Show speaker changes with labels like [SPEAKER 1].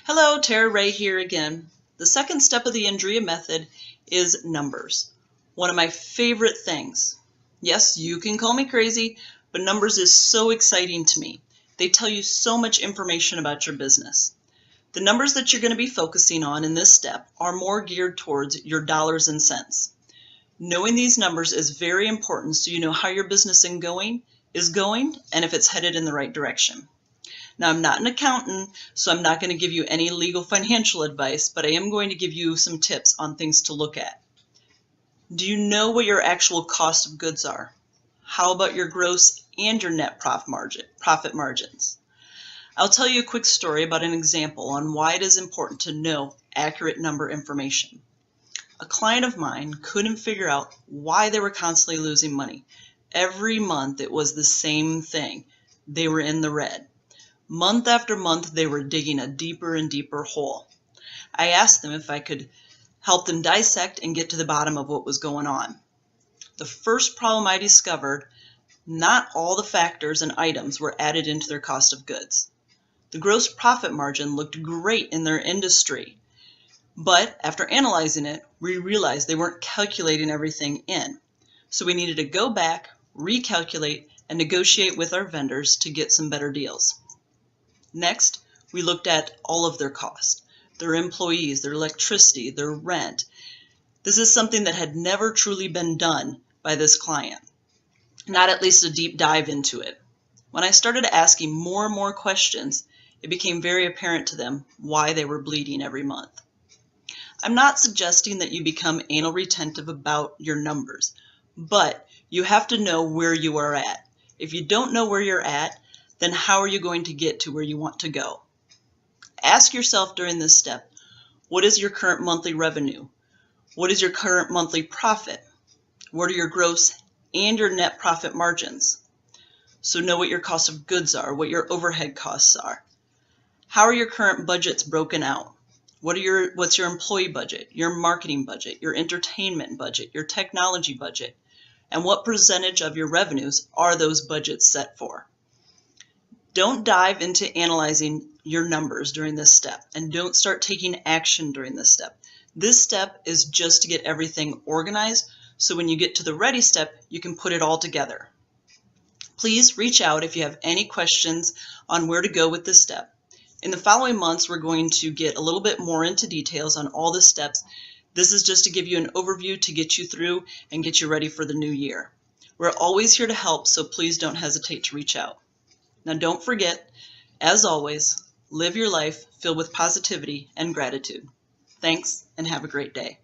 [SPEAKER 1] Hello, Tara Ray here again. The second step of the ENDREA method is numbers. One of my favorite things. Yes, you can call me crazy, but numbers is so exciting to me. They tell you so much information about your business. The numbers that you're going to be focusing on in this step are more geared towards your dollars and cents. Knowing these numbers is very important so you know how your business is going and if it's headed in the right direction. Now, I'm not an accountant, so I'm not going to give you any legal financial advice, but I am going to give you some tips on things to look at. Do you know what your actual cost of goods are? How about your gross and your net profit margins? I'll tell you a quick story about an example on why it is important to know accurate number information. A client of mine couldn't figure out why they were constantly losing money. Every month it was the same thing. They were in the red. Month after month, they were digging a deeper and deeper hole. I asked them if I could help them dissect and get to the bottom of what was going on. The first problem I discovered, not all the factors and items were added into their cost of goods. The gross profit margin looked great in their industry, but after analyzing it, we realized they weren't calculating everything in. So we needed to go back, recalculate, and negotiate with our vendors to get some better deals. Next, we looked at all of their costs, their employees, their electricity, their rent. This is something that had never truly been done by this client, not at least a deep dive into it. When I started asking more and more questions, it became very apparent to them why they were bleeding every month. I'm not suggesting that you become anal retentive about your numbers, but you have to know where you are at. If you don't know where you're at, then how are you going to get to where you want to go? Ask yourself during this step, what is your current monthly revenue? What is your current monthly profit? What are your gross and your net profit margins? So know what your cost of goods are, what your overhead costs are. How are your current budgets broken out? What's your employee budget, your marketing budget, your entertainment budget, your technology budget? And what percentage of your revenues are those budgets set for? Don't dive into analyzing your numbers during this step, and don't start taking action during this step. This step is just to get everything organized, so when you get to the ready step, you can put it all together. Please reach out if you have any questions on where to go with this step. In the following months, we're going to get a little bit more into details on all the steps. This is just to give you an overview to get you through and get you ready for the new year. We're always here to help, so please don't hesitate to reach out. Now, don't forget, as always, live your life filled with positivity and gratitude. Thanks, and have a great day.